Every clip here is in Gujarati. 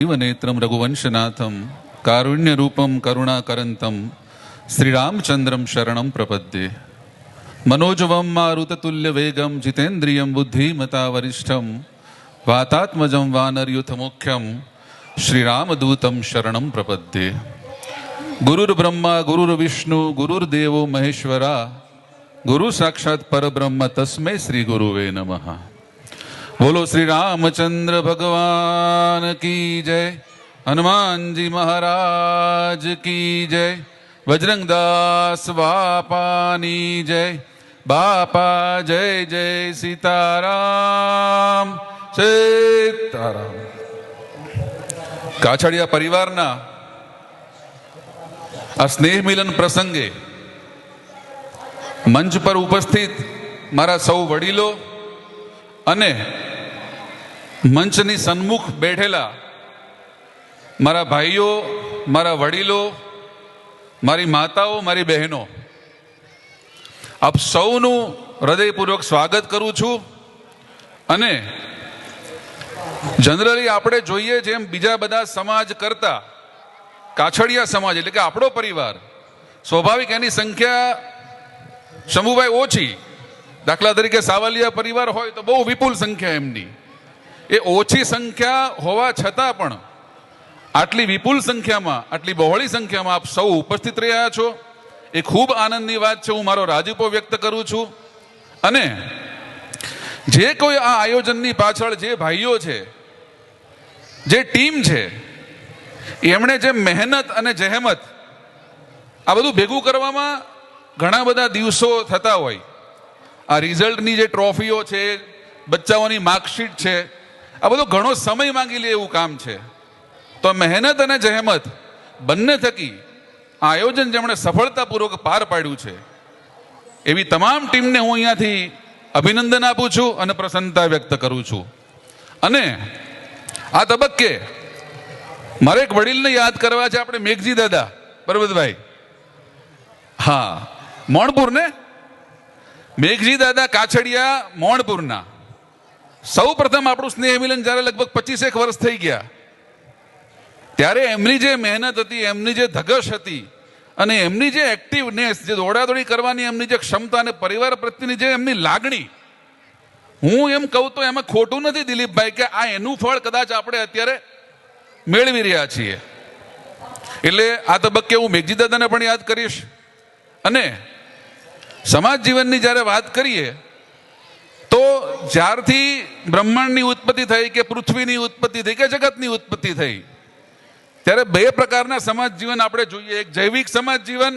जीवनेत्रं रघुवंशनाथं कारुण्यरूपं करुणाकरन्तं श्रीरामचन्द्रं शरणं प्रपद्ये। मनोजवं मारुततुल्यवेगं जितेन्द्रियं बुद्धिमतावरिष्ठं वातात्मजं वानरयूथमुख्यं श्रीरामदूतं शरणं प्रपद्ये। गुरुर्ब्रह्मा गुरुर्विष्णु गुरुर्देवो महेश्वरा गुरु साक्षात् परब्रह्म तस्मै श्री गुरुवे नमः। बोलो श्री रामचंद्र भगवान की जय, हनुमान जी महाराज की जय, बजरंगदास बापानी जय, बापा जय जय सीताराम सीताराम। काछड़िया परिवारना आ स्नेह मिलन प्रसंगे मंच पर उपस्थित मारा सौ वडीलो अने मंचनी सन्मुख बैठेला मारा भाईओ, मारा वडीलो, मारी माताओ, मारी बहनों, आप सौनु हृदयपूर्वक स्वागत करूं छूं। अने जनरली आपणे जोईए जेम बीजा बधा समाज करता काछड़िया समाज एटले के आपणो परिवार स्वाभाविक एनी संख्या शंभुभाई ओછી, दाखला तरीके सावलिया परिवार होय तो बहु विपुल संख्या एमनी। ए ओછી संख्या होवा छतां पण आटली विपुल संख्या में, आटली बहोળી संख्या में आप सौ उपस्थित रह्या छो ए खूब आनंदनी वात छे। हूँ मारो राजीपो व्यक्त करूं छूं। अने जे कोई आ आयोजननी पाछळ जे भाईओ छे, जे टीम छे, एमणे जे मेहनत अने जहेमत आ बधुं भेगुं करवामां घणा बधा दिवसो थता होय। आ रिजल्टनी जे ट्रोफीओ छे, बच्चाओनी मार्कशीट छे, आ बधो घणो समय मांगी ले एवुं काम छे। तो मेहनत अने जहेमत बंने थकी आयोजन जेमणे सफलतापूर्वक पार पाड्युं छे एवी तमाम टीमने हूँ अहींयाथी अभिनंदन आपું છું અને પ્રસન્નતા વ્યક્ત કરું છું। અને આ તબક્કે મારે એક વડીલને યાદ કરવા છે, આપણે મેઘજી દાદા પરબતભાઈ, હા મોણપુર ને મેઘજી દાદા કાછડિયા મોણપુરના। સૌ પ્રથમ આપણું સ્નેહ મિલન જ્યારે લગભગ 25 વર્ષ થઈ ગયા ત્યારે એમની જે મહેનત હતી, એમની જે ધગશ હતી અને એમની જે એક્ટિવનેસ, જે દોડાદોડી કરવાની એમની જે ક્ષમતા અને પરિવાર પ્રત્યેની જે એમની લાગણી, હું એમ કહું તો એમાં ખોટું નથી દિલીપભાઈ કે આ એનું ફળ કદાચ આપણે અત્યારે મેળવી રહ્યા છીએ। એટલે આ તબક્કે હું મેઘજી દાદાને પણ યાદ કરીશ। અને સમાજ જીવનની જ્યારે વાત કરીએ તો જ્યારથી બ્રહ્માંડની ઉત્પત્તિ થઈ કે પૃથ્વીની ઉત્પત્તિ થઈ કે જગતની ઉત્પત્તિ થઈ ત્યારે બે પ્રકારના સમાજ જીવન આપણે જોઈએ। એક જૈવિક સમાજ જીવન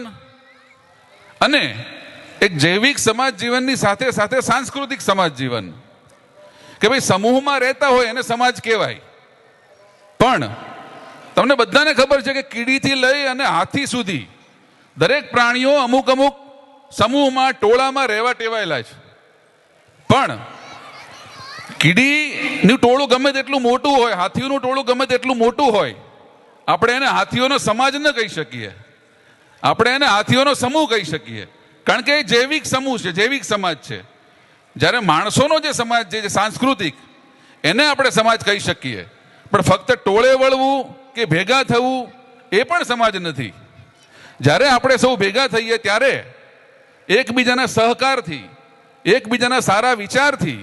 અને એક જૈવિક સમાજ જીવનની સાથે સાથે સાંસ્કૃતિક સમાજ જીવન, કે ભાઈ સમૂહમાં રહેતા હોય એને સમાજ કહેવાય। પણ તમને બધાને ખબર છે કે કીડીથી લઈ અને હાથી સુધી દરેક પ્રાણીઓ અમુક અમુક સમૂહમાં, ટોળામાં રહેવા ટેવાયેલા છે। પણ કીડીનું ટોળું ગમે તેટલું મોટું હોય, હાથીઓનું ટોળું ગમે તેટલું મોટું હોય, આપણે એને હાથીઓનો સમાજ ન કહી શકીએ, આપણે એને હાથીઓનો સમૂહ કહી શકીએ, કારણ કે એ જૈવિક સમૂહ છે, જૈવિક સમાજ છે। જ્યારે માણસોનો જે સમાજ છે, જે સાંસ્કૃતિક, એને આપણે સમાજ કહી શકીએ। પણ ફક્ત ટોળે વળવું કે ભેગા થવું એ પણ સમાજ નથી। જ્યારે આપણે સૌ ભેગા થઈએ ત્યારે એકબીજાના સહકારથી, એકબીજાના સારા વિચારથી,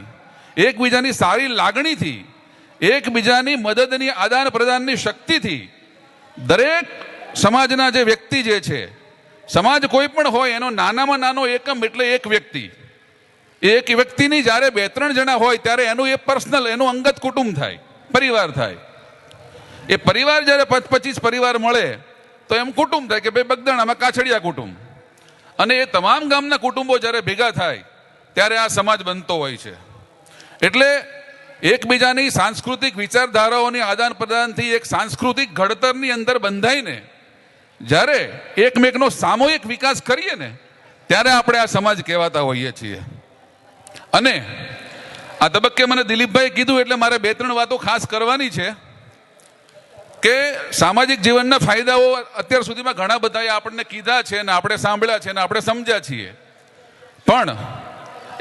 એકબીજાની સારી લાગણીથી, એકબીજાની મદદની આદાન પ્રદાનની શક્તિથી દરેક સમાજના જે વ્યક્તિ જે છે, સમાજ કોઈ પણ હોય એનો નાનામાં નાનો એકમ એટલે એક વ્યક્તિ, એક વ્યક્તિની જ્યારે 2-3 જણા હોય ત્યારે એનું એ પર્સનલ, એનું અંગત કુટુંબ થાય, પરિવાર થાય। એ પરિવાર જ્યારે 25 પરિવાર મળે તો એમ કુટુંબ થાય કે ભાઈ બગદાણામાં કાછડિયા કુટુંબ, અને એ તમામ ગામના કુટુંબો જ્યારે ભેગા થાય ત્યારે આ સમાજ બનતો હોય છે। એટલે એકબીજાની સાંસ્કૃતિક વિચારધારાઓની આદાન પ્રદાનથી એક સાંસ્કૃતિક ઘડતરની અંદર બંધાઈને જ્યારે એકમેકનો સામૂહિક વિકાસ કરીએ ને ત્યારે આપણે આ સમાજ કહેવાતા હોઈએ છીએ। અને આ તબક્કે મને દિલીપભાઈ કીધું એટલે મારે 2-3 વાતો ખાસ કરવાની છે કે સામાજિક જીવનના ફાયદાઓ અત્યાર સુધીમાં ઘણા બધાએ આપણને કીધા છે ને આપણે સાંભળ્યા છે ને આપણે સમજ્યા છીએ। પણ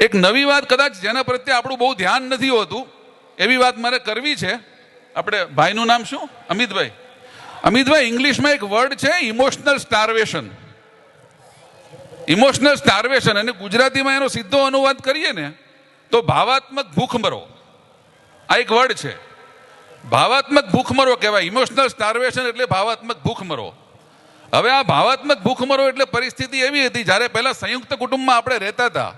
એક નવી વાત કદાચ જેના પ્રત્યે આપણું બહુ ધ્યાન નથી હોતું એવી વાત મારે કરવી છે આપણે ભાઈનું નામ શું? અમિતભાઈ. અમિતભાઈ, ઇંગ્લિશમાં એક વર્ડ છે ઇમોશનલ સ્ટાર્વેશન. ઇમોશનલ સ્ટાર્વેશન, અને ગુજરાતીમાં એનો સીધો અનુવાદ કરીએ ને તો ભાવાત્મક ભૂખમરો. આ એક વર્ડ છે, ભાવાત્મક ભૂખમરો કહેવાય. ઇમોશનલ સ્ટાર્વેશન એટલે ભાવાત્મક ભૂખમરો. હવે આ ભાવાત્મક ભૂખમરો એટલે પરિસ્થિતિ એવી હતી, જ્યારે પહેલા સંયુક્ત કુટુંબમાં આપણે રહેતા હતા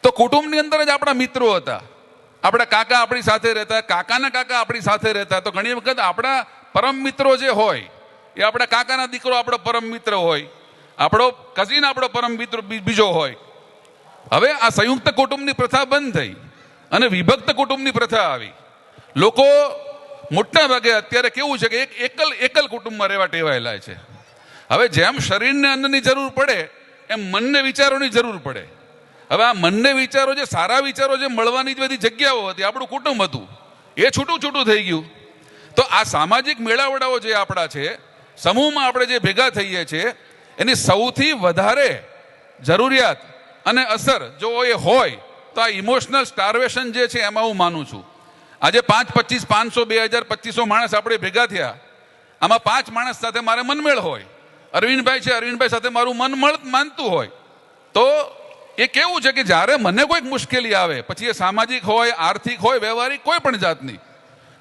તો કુટુંબની અંદર જ આપણા મિત્રો હતા. આપણા કાકા આપણી સાથે રહેતા, કાકાના કાકા આપણી સાથે રહેતા. તો ઘણી વખત આપણા પરમ મિત્રો જે હોય એ આપણા કાકાના દીકરો આપણો પરમ મિત્ર હોય, આપણો કઝિન આપણો પરમ મિત્ર બીજો હોય. હવે આ સંયુક્ત કુટુંબની પ્રથા બંધ થઈ અને વિભક્ત કુટુંબની પ્રથા આવી. લોકો મોટા ભાગે અત્યારે કેવું છે કે એક એકલ કુટુંબમાં રહેવા ટેવાયેલા છે. હવે જેમ શરીરને અન્નની જરૂર પડે એમ મનને વિચારોની જરૂર પડે. હવે આ મનને વિચારો, જે સારા વિચારો જે મળવાની જ બધી જગ્યાઓ હતી, આપણું કુટુંબ હતું, એ છૂટું છૂટું થઈ ગયું. તો આ સામાજિક મેળાવડાઓ જે આપણા છે, સમૂહમાં આપણે જે ભેગા થઈએ છીએ, એની સૌથી વધારે જરૂરિયાત અને અસર જો એ હોય તો આ ઇમોશનલ સ્ટાર્વેશન જે છે એમાં હું માનું છું. આજે 5, 25, 500, 2000, 2500 માણસ આપણે ભેગા થયા, આમાં 5 માણસ સાથે મારે મનમેળ હોય. અરવિંદભાઈ છે, અરવિંદભાઈ સાથે મારું મન માનતું હોય, તો એ કેવું છે કે જ્યારે મને કોઈક મુશ્કેલી આવે, પછી એ સામાજિક હોય, આર્થિક હોય, વ્યવહારિક કોઈ પણ જાતની,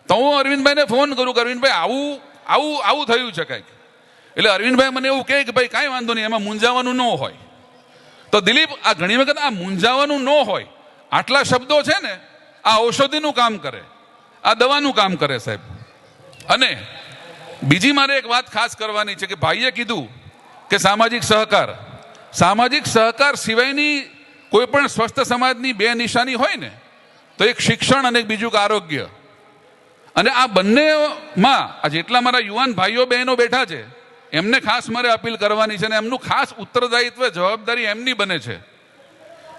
તો હું અરવિંદભાઈને ફોન કરું કે અરવિંદભાઈ આવું આવું આવું થયું છે કંઈક. એટલે અરવિંદભાઈ મને એવું કહે કે ભાઈ કાંઈ વાંધો નહીં, એમાં મૂંઝાવાનું ન હોય. તો દિલીપ, આ ઘણી વખત આ મૂંઝાવાનું ન હોય આટલા શબ્દો છે ને, આ ઔષધિનું કામ કરે, આ દવાનું કામ કરે સાહેબ. અને બીજી મારે એક વાત ખાસ કરવાની છે કે ભાઈએ કીધું કે સામાજિક સહકાર સિવાયની કોઈ પણ સ્વસ્થ સમાજની બે નિશાની હોય ને તો એક શિક્ષણ અને બીજું કે આરોગ્ય. અને આ બંનેમાં આ જેટલા મારા યુવાન ભાઈઓ બહેનો બેઠા છે એમને ખાસ મારે અપીલ કરવાની છે, અને એમનું ખાસ ઉત્તરદાયિત્વ, જવાબદારી એમની બને છે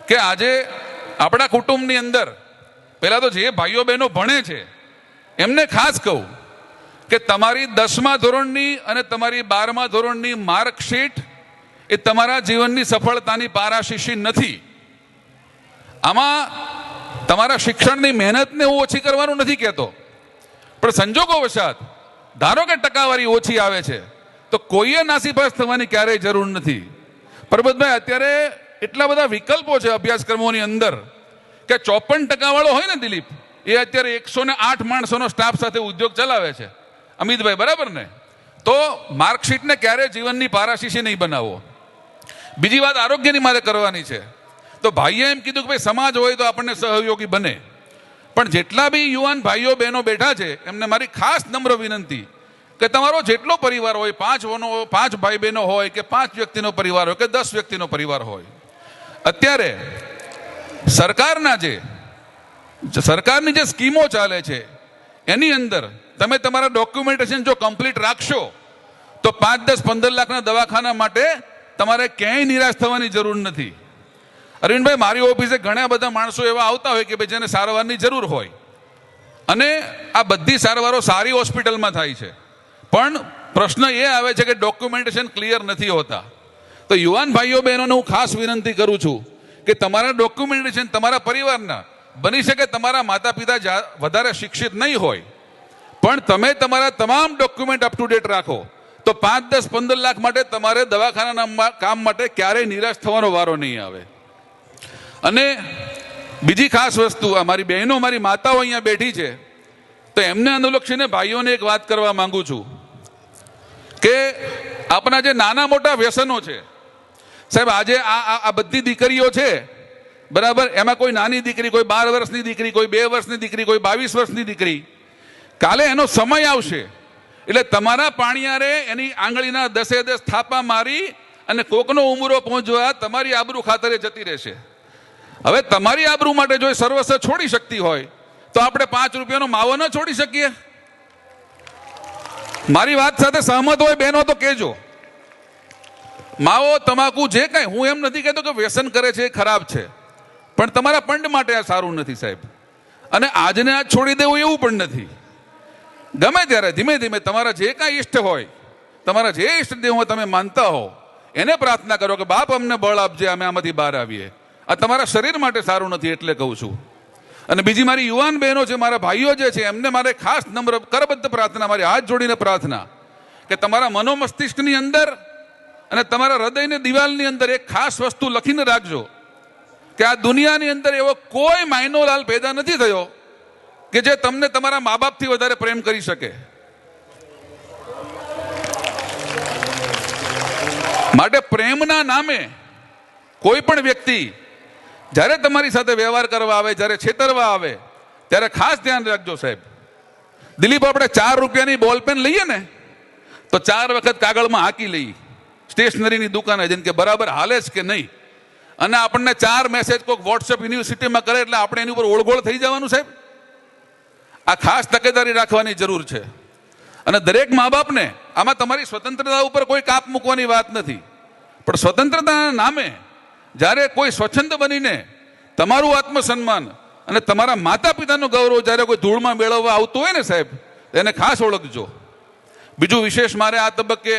કે આજે આપણા કુટુંબની અંદર પહેલા તો જે ભાઈઓ બહેનો ભણે છે એમને ખાસ કહું કે તમારી 10મા ધોરણની અને તમારી 12મા ધોરણની માર્કશીટ એ તમારા જીવનની સફળતાની પારાશીશી નથી. આમાં તમારા શિક્ષણની મહેનતને હું ઓછી કરવાનું નથી કહેતો, પણ સંજોગો વશાત ધારો કે ટકાવારી ઓછી આવે છે તો કોઈએ નાસીપાસ થવાની ક્યારેય જરૂર નથી. પરબતભાઈ, અત્યારે એટલા બધા વિકલ્પો છે અભ્યાસક્રમોની અંદર કે 54% વાળો હોય ને દિલીપ, એ અત્યારે 108 માણસોનો સ્ટાફ સાથે ઉદ્યોગ ચલાવે છે. અમિતભાઈ, બરાબર ને? તો માર્કશીટને ક્યારેય જીવનની પારાશીશી નહીં બનાવો. બીજી વાત આરોગ્યની મારે કરવાની છે. તો ભાઈએ એમ કીધું કે ભાઈ સમાજ હોય તો આપણને સહયોગી બને, પણ જેટલા બી યુવાન ભાઈઓ બહેનો બેઠા છે એમને મારી ખાસ નમ્ર વિનંતી કે તમારો જેટલો પરિવાર હોય, 5 ભાઈ બહેનો હોય કે 5 વ્યક્તિનો પરિવાર હોય કે 10 વ્યક્તિનો પરિવાર હોય, અત્યારે સરકારની જે સ્કીમો ચાલે છે એની અંદર તમે તમારા ડોક્યુમેન્ટેશન જો કમ્પ્લીટ રાખશો તો 5, 10, 15 લાખના દવાખાના માટે તમારે ક્યાંય નિરાશ થવાની જરૂર નથી. અરવિંદભાઈ, મારી ઓફિસે ઘણા બધા માણસો એવા આવતા હોય કે ભાઈ જેને સારવારની જરૂર હોય, અને આ બધી સારવારો સારી હોસ્પિટલમાં થાય છે, પણ પ્રશ્ન એ આવે છે કે ડોક્યુમેન્ટેશન ક્લિયર નથી હોતા. તો યુવાન ભાઈઓ બહેનોને હું ખાસ વિનંતી કરું છું કે તમારા ડોક્યુમેન્ટેશન તમારા પરિવારના, બની શકે તમારા માતા પિતા વધારે શિક્ષિત નહીં હોય, પણ તમે તમારા તમામ ડોક્યુમેન્ટ અપ ટુ ડેટ રાખો તો 5, 10, 15 લાખ માટે તમારે દવાખાનાના કામ માટે ક્યારેય નિરાશ થવાનો વારો નહીં આવે. અને બીજી ખાસ વસ્તુ, મારી બહેનો, મારી માતાઓ અહીંયા બેઠી છે, તો એમને અનુલક્ષીને ભાઈઓને એક વાત કરવા માંગુ છું કે આપણા જે નાના મોટા વ્યસનો છે સાહેબ, આજે આ બધી દીકરીઓ છે, બરાબર, એમાં કોઈ નાની દીકરી, કોઈ 12 વર્ષની દીકરી, કોઈ 2 વર્ષની દીકરી, કોઈ 22 વર્ષની દીકરી, કાલે એનો સમય આવશે એટલે તમારા પાણિયારે એની આંગળીના 10 થાપા મારી અને કોકનો ઉમરો પહોંચવા તમારી આબરૂ ખાતરે જતી રહેશે. હવે તમારી આબરૂ માટે જો સર્વસ્વ છોડી શકતી હોય તો આપણે 5 રૂપિયાનો માવો ન છોડી શકીએ? મારી વાત સાથે સહમત હોય બહેનો તો કહેજો. માવો, તમાકુ, જે કઈ, હું એમ નથી કહેતો કે વ્યસન કરે છે એ ખરાબ છે, પણ તમારા પંડ માટે આ સારું નથી સાહેબ. અને આજને આજ છોડી દેવું એવું પણ નથી. ગમે ત્યારે ધીમે ધીમે તમારા જે કાંઈ ઈષ્ટ હોય, તમારા જે ઈષ્ટદેવ તમે માનતા હો, એને પ્રાર્થના કરો કે બાપ અમને બળ આપજે, અમે આમાંથી બહાર આવીએ. આ તમારા શરીર માટે સારું નથી એટલે કહું છું. અને બીજી મારી યુવાન બહેનો છે, મારા ભાઈઓ જે છે, એમને મારે ખાસ નમ્ર કરબદ્ધ પ્રાર્થના, મારી હાથ જોડીને પ્રાર્થના કે તમારા મનોમસ્તિષ્કની અંદર અને તમારા હૃદયની દિવાલની અંદર એક ખાસ વસ્તુ લખીને રાખજો કે આ દુનિયાની અંદર એવો કોઈ માયનોલાલ પેદા નથી થયો કે જે તમને તમારા મા બાપથી વધારે પ્રેમ કરી શકે. માટે પ્રેમના નામે કોઈ પણ વ્યક્તિ જ્યારે તમારી સાથે વ્યવહાર કરવા આવે, જ્યારે છેતરવા આવે, ત્યારે ખાસ ધ્યાન રાખજો સાહેબ. દિલીપ, આપણે 4 રૂપિયાની બોલપેન લઈએ ને તો 4 વખત કાગળમાં હાંકી લઈએ સ્ટેશનરીની દુકાને જઈને કે બરાબર હાલે છે કે નહીં. અને આપણને 4 મેસેજ કોઈક વોટ્સએપ યુનિવર્સિટીમાં કરે એટલે આપણે એની ઉપર ઓળગોળ થઈ જવાનું સાહેબ. આ ખાસ તકેદારી રાખવાની જરૂર છે. અને દરેક મા બાપને આમાં તમારી સ્વતંત્રતા ઉપર કોઈ કાપ મૂકવાની વાત નથી, પણ સ્વતંત્રતાના નામે જ્યારે કોઈ સ્વચ્છંદ બનીને તમારું આત્મસન્માન અને તમારા માતા પિતાનું ગૌરવ જ્યારે કોઈ ધૂળમાં મેળવવા આવતું હોય ને સાહેબ, એને ખાસ ઓળખજો. બીજું વિશેષ મારે આ તબક્કે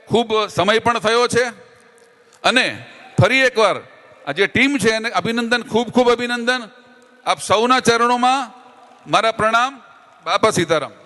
ખૂબ સમય પણ થયો છે અને ફરી એકવાર આ જે ટીમ છે એને અભિનંદન, ખૂબ ખૂબ અભિનંદન. આપ સૌના ચરણોમાં મારા પ્રણામ. બાપા સીતારામ.